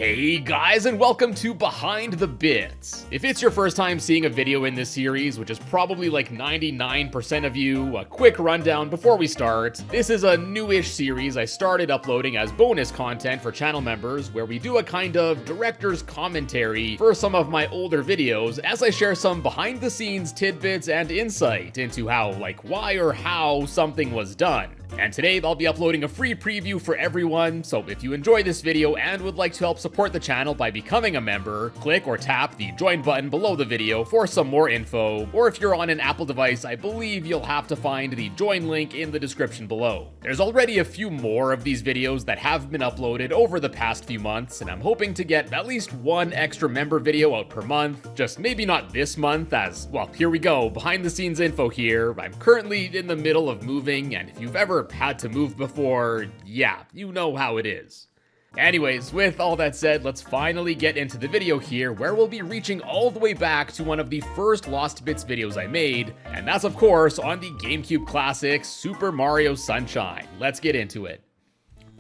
Hey guys, and welcome to Behind the Bits. If it's your first time seeing a video in this series, which is probably like 99% of you, a quick rundown before we start. This is a newish series I started uploading as bonus content for channel members, where we do a kind of director's commentary for some of my older videos as I share some behind the scenes tidbits and insight into how, why or how something was done. And today I'll be uploading a free preview for everyone, so if you enjoy this video and would like to help support the channel by becoming a member, click or tap the join button below the video for some more info, or if you're on an Apple device, I believe you'll have to find the join link in the description below. There's already a few more of these videos that have been uploaded over the past few months, and I'm hoping to get at least one extra member video out per month, just maybe not this month as, well, here we go, behind the scenes info here. I'm currently in the middle of moving, and if you've ever had to move before, yeah, you know how it is. Anyways, with all that said, let's finally get into the video here, where we'll be reaching all the way back to one of the first Lost Bits videos I made, and that's of course on the GameCube classic Super Mario Sunshine. Let's get into it.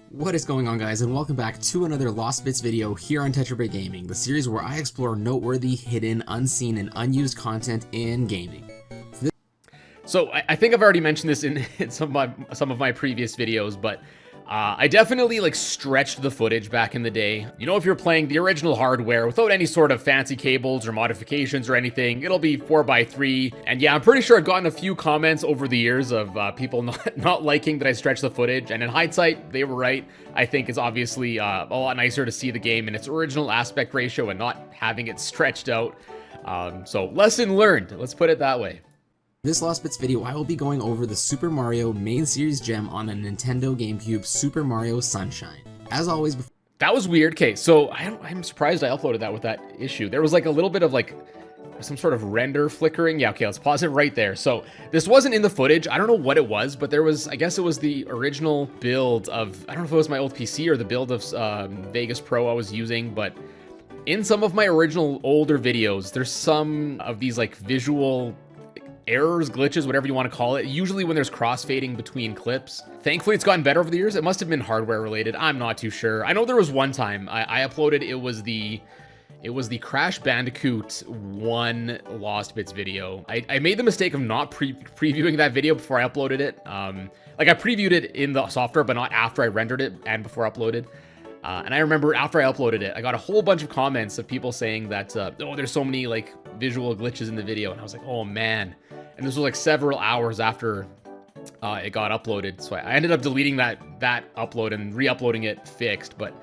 What is going on, guys, and welcome back to another Lost Bits video here on TetraBitGaming, the series where I explore noteworthy, hidden, unseen, and unused content in gaming. So I think I've already mentioned this in some of my previous videos, but I definitely stretched the footage back in the day. You know, if you're playing the original hardware without any sort of fancy cables or modifications or anything, it'll be 4:3. And yeah, I'm pretty sure I've gotten a few comments over the years of people not liking that I stretched the footage. And in hindsight, they were right. I think it's obviously a lot nicer to see the game in its original aspect ratio and not having it stretched out. So lesson learned, let's put it that way. In this Lost Bits video, I will be going over the Super Mario main series gem on the Nintendo GameCube, Super Mario Sunshine. As always, that was weird. Okay, so I'm surprised I uploaded that with that issue. There was a little bit of some sort of render flickering. Yeah, okay, let's pause it right there. So this wasn't in the footage. I don't know what it was, but there was, I guess it was the original build of, I don't know if it was my old PC or the build of Vegas Pro I was using, but in some of my original older videos, there's some of these visual errors, glitches, whatever you want to call it, usually when there's crossfading between clips. Thankfully, it's gotten better over the years. It must have been hardware related. I'm not too sure. I know there was one time I uploaded, it was the Crash Bandicoot 1 Lost Bits video. I made the mistake of not previewing that video before I uploaded it. I previewed it in the software, but not after I rendered it and before I uploaded. And I remember after I uploaded it, I got a whole bunch of comments of people saying that, oh, there's so many visual glitches in the video. And I was like, oh man. And this was several hours after it got uploaded. So I ended up deleting that upload and re-uploading it fixed. But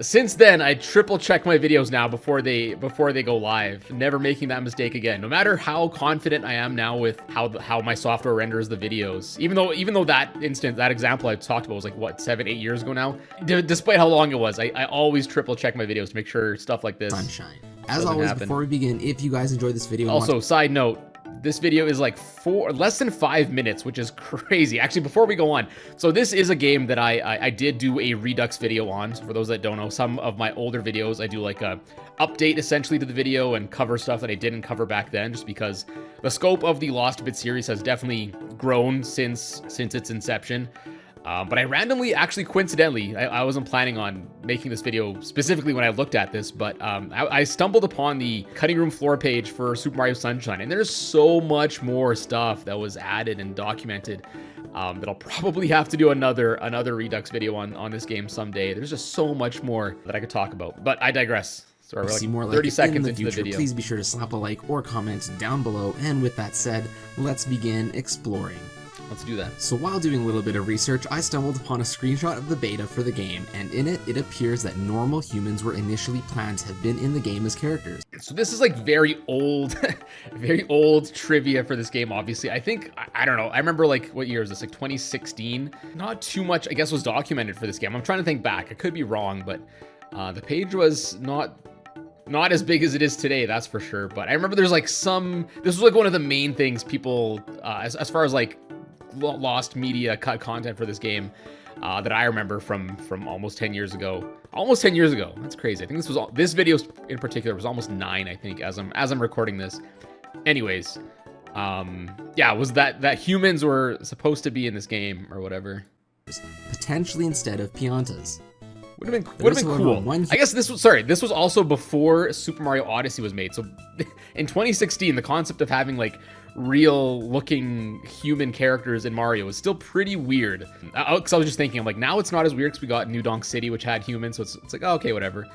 since then, I triple check my videos now before they go live, never making that mistake again. No matter how confident I am now with how my software renders the videos, even though that example I talked about was 7-8 years ago now. Despite how long it was, I always triple check my videos to make sure stuff like this Sunshine. As always, happen. Before we begin, if you guys enjoyed this video, also side note, this video is less than 5 minutes, which is crazy. Actually, before we go on, so this is a game that I did do a Redux video on. So for those that don't know, some of my older videos, I do a update essentially to the video and cover stuff that I didn't cover back then, just because the scope of the Lost Bits series has definitely grown since its inception. But I randomly, actually coincidentally, I wasn't planning on making this video specifically when I looked at this, but I stumbled upon the cutting room floor page for Super Mario Sunshine, and there's so much more stuff that was added and documented that I'll probably have to do another Redux video on this game someday. There's just so much more that I could talk about, but I digress. Sorry, we're see more 30 seconds into the video. Please be sure to slap a like or comment down below, and with that said, let's begin exploring. Let's do that. So while doing a little bit of research, I stumbled upon a screenshot of the beta for the game, and in it, it appears that normal humans were initially planned to have been in the game as characters. So this is very old, very old trivia for this game, obviously. I think, I don't know, I remember what year is this, 2016? Not too much, I guess, was documented for this game. I'm trying to think back, I could be wrong, but the page was not as big as it is today, that's for sure. But I remember there's this was one of the main things people, as far as lost media cut content for this game that I remember from almost 10 years ago. Almost 10 years ago. That's crazy. I think this video in particular was almost 9, I think, as I'm recording this. Anyways, yeah, was that humans were supposed to be in this game or whatever. Potentially instead of Piantas. Would have been cool. I guess this was also before Super Mario Odyssey was made. So in 2016, the concept of having like real looking human characters in Mario was still pretty weird. Because I was just thinking, I'm like, now it's not as weird because we got New Donk City, which had humans, so it's like, oh, okay, whatever.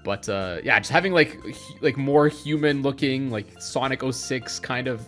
But yeah, just having like more human looking, like Sonic 06 kind of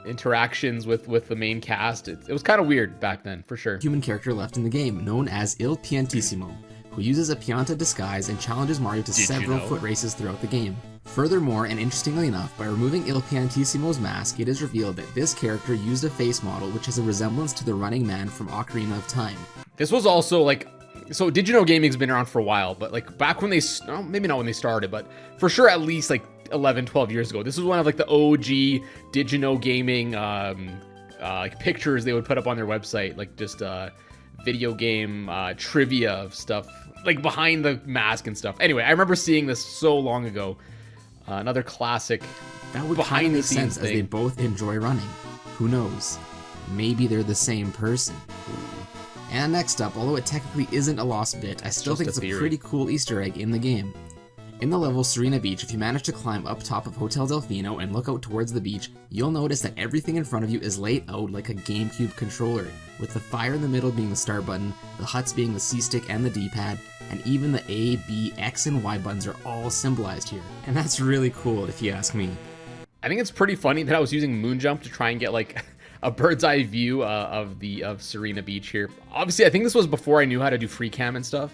interactions with the main cast. It was kind of weird back then, for sure. Human character left in the game, known as Il Piantissimo, who uses a Pianta disguise and challenges Mario to several foot races throughout the game. Furthermore, and interestingly enough, by removing Il Piantissimo's mask, it is revealed that this character used a face model which has a resemblance to the Running Man from Ocarina of Time. This was also like, so Digino Gaming's been around for a while, but like back when maybe not when they started, but for sure at least like 11, 12 years ago. This was one of like the OG Digino Gaming like pictures they would put up on their website, like just video game trivia of stuff, like behind the mask and stuff. Anyway, I remember seeing this so long ago. Another classic that would behind the scenes sense, as they both enjoy running. Who knows? Maybe they're the same person. And next up, although it technically isn't a lost bit, I still think it's a pretty cool Easter egg in the game. In the level Serena Beach, if you manage to climb up top of Hotel Delfino and look out towards the beach, you'll notice that everything in front of you is laid out like a GameCube controller, with the fire in the middle being the start button, the huts being the C-stick and the D-pad, and even the A, B, X, and Y buttons are all symbolized here. And that's really cool if you ask me. I think it's pretty funny that I was using Moonjump to try and get like a bird's eye view of Serena Beach here. Obviously, I think this was before I knew how to do free cam and stuff.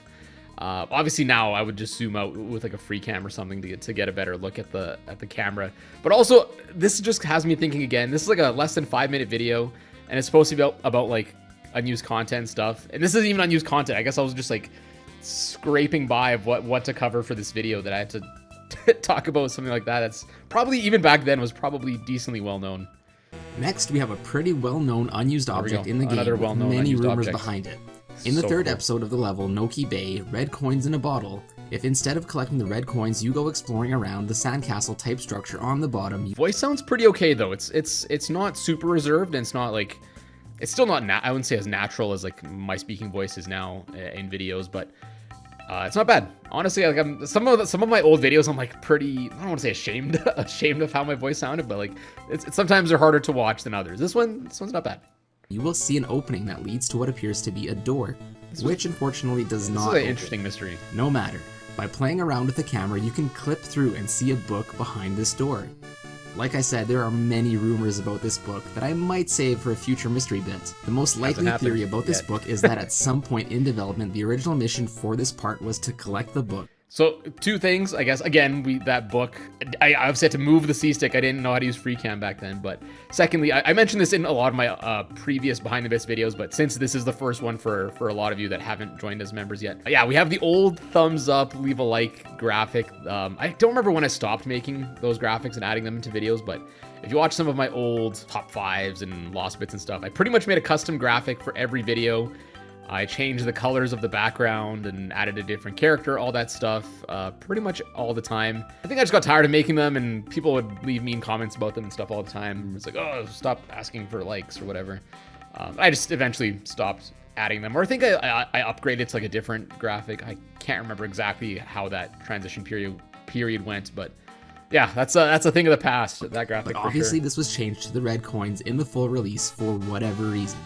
Obviously now I would just zoom out with like a free cam or something to get a better look at the camera. But also, this just has me thinking again. This is like a less than 5-minute video, and it's supposed to be about like unused content stuff. And this isn't even unused content. I guess I was just like scraping by of what to cover for this video that I had to talk about something like that. That's probably, even back then, was probably decently well known. Next, we have a pretty well-known unused object in the game with many rumors behind it. In the third episode of the level, Noki Bay, Red Coins in a Bottle, if instead of collecting the red coins, you go exploring around the sandcastle type structure on the bottom. Voice sounds pretty okay though. It's not super reserved, and it's not like, it's still not, I wouldn't say as natural as like my speaking voice is now in videos, but it's not bad. Honestly, like some of my old videos, I'm like pretty, I don't want to say ashamed of how my voice sounded, but like it's sometimes they're harder to watch than others. This one's not bad. You will see an opening that leads to what appears to be a door, which unfortunately does not open. This is an interesting mystery. No matter. By playing around with the camera, you can clip through and see a book behind this door. Like I said, there are many rumors about this book that I might save for a future mystery bit. The most likely theory about this book is that at some point in development, the original mission for this part was to collect the book. So, two things, I guess. Again, that book, I obviously had to move the C-stick. I didn't know how to use free cam back then. But secondly, I mentioned this in a lot of my previous Behind the Bits videos, but since this is the first one for a lot of you that haven't joined as members yet. Yeah, we have the old thumbs up, leave a like graphic. I don't remember when I stopped making those graphics and adding them into videos, but if you watch some of my old top 5s and lost bits and stuff, I pretty much made a custom graphic for every video. I changed the colors of the background and added a different character, all that stuff, pretty much all the time. I think I just got tired of making them, and people would leave mean comments about them and stuff all the time. It's like, oh, stop asking for likes or whatever. I just eventually stopped adding them, or I think I upgraded to like a different graphic. I can't remember exactly how that transition period went, but yeah, that's a thing of the past, that graphic. But obviously, this was changed to the red coins in the full release for whatever reason.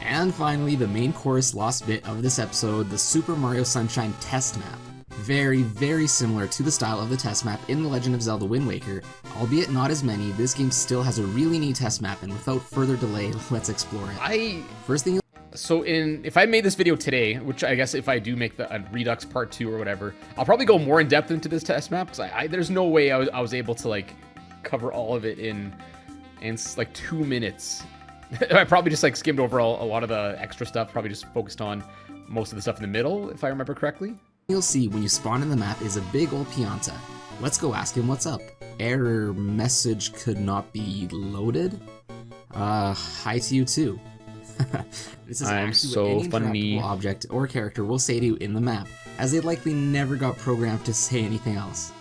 And finally, the main chorus lost bit of this episode, the Super Mario Sunshine test map. Very, very similar to the style of the test map in The Legend of Zelda Wind Waker. Albeit not as many, this game still has a really neat test map, and without further delay, let's explore it. So if I made this video today, which I guess if I do make a Redux Part 2 or whatever, I'll probably go more in depth into this test map, because there's no way I was able to like cover all of it in like 2 minutes. I probably just like skimmed over a lot of the extra stuff, probably just focused on most of the stuff in the middle, if I remember correctly. You'll see when you spawn in the map is a big old Pianta. Let's go ask him what's up. Error message could not be loaded? Hi to you too. This is I'm actually so what any funny. interactable object or character will say to you in the map, as they likely never got programmed to say anything else.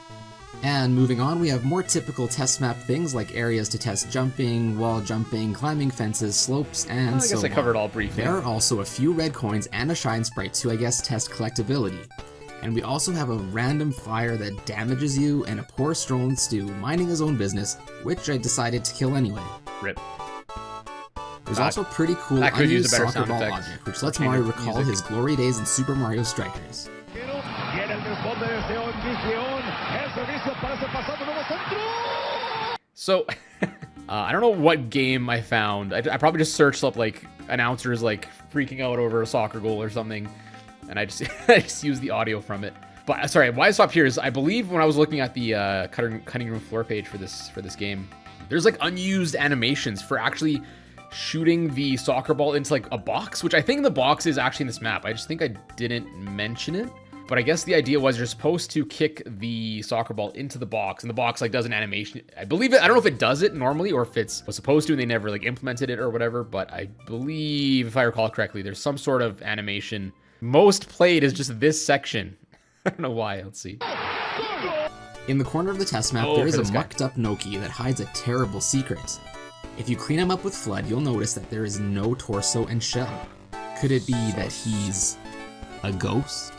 And moving on, we have more typical test map things like areas to test jumping, wall jumping, climbing fences, slopes, and so on. I guess I covered all briefly. There are also a few red coins and a shine sprite to, I guess, test collectability. And we also have a random fire that damages you, and a poor strolling stew minding his own business, which I decided to kill anyway. Rip. There's also a pretty cool unused soccer ball object, which lets Mario recall his glory days in Super Mario Strikers. So, I don't know what game I found. I probably just searched up like announcers like freaking out over a soccer goal or something, and I just I just used the audio from it. But sorry, why I stopped here is I believe when I was looking at the cutting room floor page for this game, there's like unused animations for actually shooting the soccer ball into like a box, which I think the box is actually in this map. I just think I didn't mention it. But I guess the idea was you're supposed to kick the soccer ball into the box, and the box like does an animation. I believe it. I don't know if it does it normally or if it's was supposed to and they never like implemented it or whatever. But I believe, if I recall correctly, there's some sort of animation. Most played is just this section. I don't know why. Let's see. In the corner of the test map, there is a mucked up Noki that hides a terrible secret. If you clean him up with Flood, you'll notice that there is no torso and shell. Could it be that he's a ghost?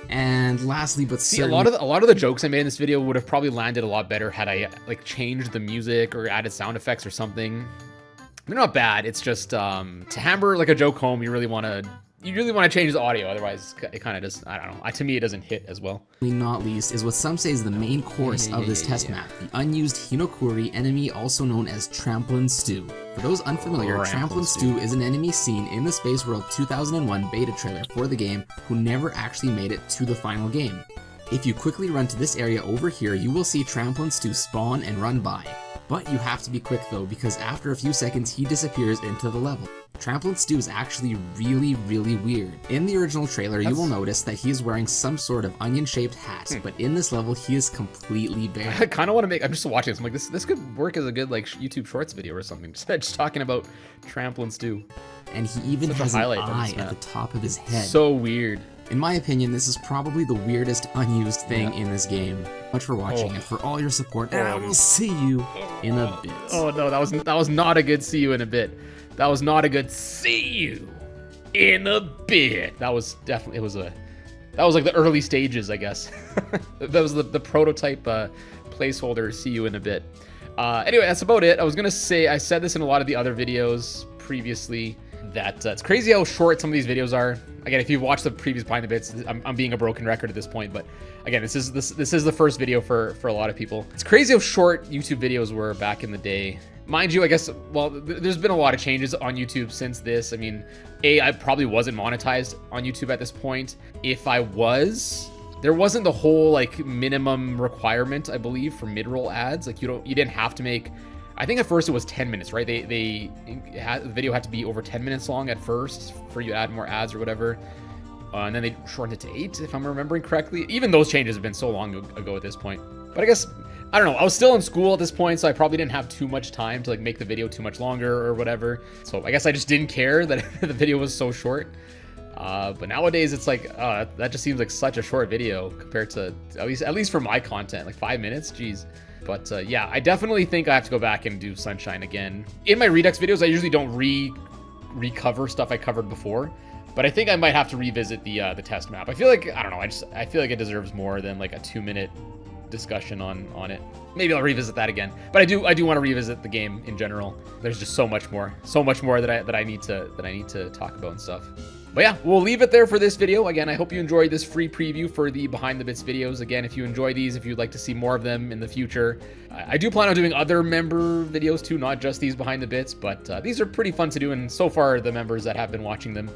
And lastly, but see, a lot of the jokes I made in this video would have probably landed a lot better had I like changed the music or added sound effects or something. They're not bad. It's just to hammer like a joke home, you really want to change the audio. Otherwise, it kind of just, I don't know. To me, it doesn't hit as well. Not least is what some say is the main course of this test map, the unused Hinokuri enemy, also known as Trampoline Stew. For those unfamiliar, Trampoline Stew is an enemy seen in the Space World 2001 beta trailer for the game who never actually made it to the final game. If you quickly run to this area over here, you will see Trampoline Stew spawn and run by. But you have to be quick though, because after a few seconds he disappears into the level. Trampoline Stew is actually really weird. In the original trailer, you will notice that he is wearing some sort of onion-shaped hat, but in this level, he is completely bare. I kind of want to make, I'm just watching this, I'm like, this could work as a good like YouTube Shorts video or something, just talking about Trampoline Stew. And he even has an eye at the top of his head. So weird. In my opinion, this is probably the weirdest unused thing in this game. Much for watching and for all your support, and I will see you in a bit. Oh no, that was not a good see you in a bit. That was not a good see you in a bit. That was definitely, that was like the early stages, I guess. That was the prototype placeholder, see you in a bit. Anyway, that's about it. I was gonna say, I said this in a lot of the other videos previously, that it's crazy how short some of these videos are. Again, if you've watched the previous Behind the Bits, I'm being a broken record at this point, but again, this is the first video for a lot of people. It's crazy how short YouTube videos were back in the day. Mind you, I guess, well, there's been a lot of changes on YouTube since this. I mean, I probably wasn't monetized on YouTube at this point. If I was, there wasn't the whole like minimum requirement, I believe, for mid-roll ads. Like you didn't have to make, I think at first it was 10 minutes, right? The video had to be over 10 minutes long at first for you to add more ads or whatever. And then they shortened it to 8, if I'm remembering correctly. Even those changes have been so long ago at this point. But I guess, I don't know, I was still in school at this point, so I probably didn't have too much time to like make the video too much longer or whatever. So I guess I just didn't care that the video was so short. But nowadays it's like, that just seems like such a short video compared to, at least for my content, like 5 minutes, geez. But yeah, I definitely think I have to go back and do Sunshine again. In my Redux videos, I usually don't recover stuff I covered before. But I think I might have to revisit the test map. I feel like, I don't know, I feel like it deserves more than like a 2-minute discussion on it. Maybe I'll revisit that again. But I do want to revisit the game in general. There's just so much more that I need to talk about and stuff. But yeah, we'll leave it there for this video. Again, I hope you enjoyed this free preview for the Behind the Bits videos. Again, if you enjoy these, if you'd like to see more of them in the future, I do plan on doing other member videos too, not just these Behind the Bits, but these are pretty fun to do, and so far the members that have been watching them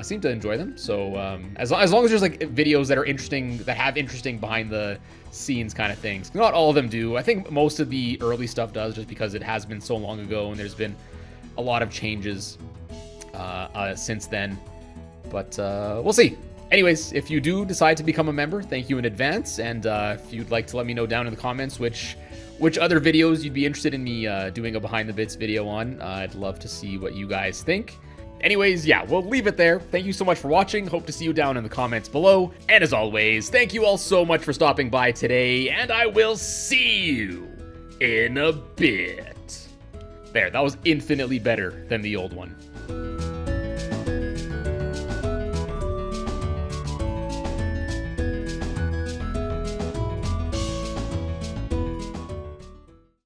seem to enjoy them. So as long as there's like videos that are interesting, that have interesting behind the scenes kind of things. Not all of them do. I think most of the early stuff does, just because it has been so long ago and there's been a lot of changes since then. But we'll see. Anyways, if you do decide to become a member, thank you in advance. And if you'd like to let me know down in the comments which other videos you'd be interested in me doing a Behind the Bits video on, I'd love to see what you guys think. Anyways, yeah, we'll leave it there. Thank you so much for watching. Hope to see you down in the comments below. And as always, thank you all so much for stopping by today, and I will see you in a bit. There, that was infinitely better than the old one.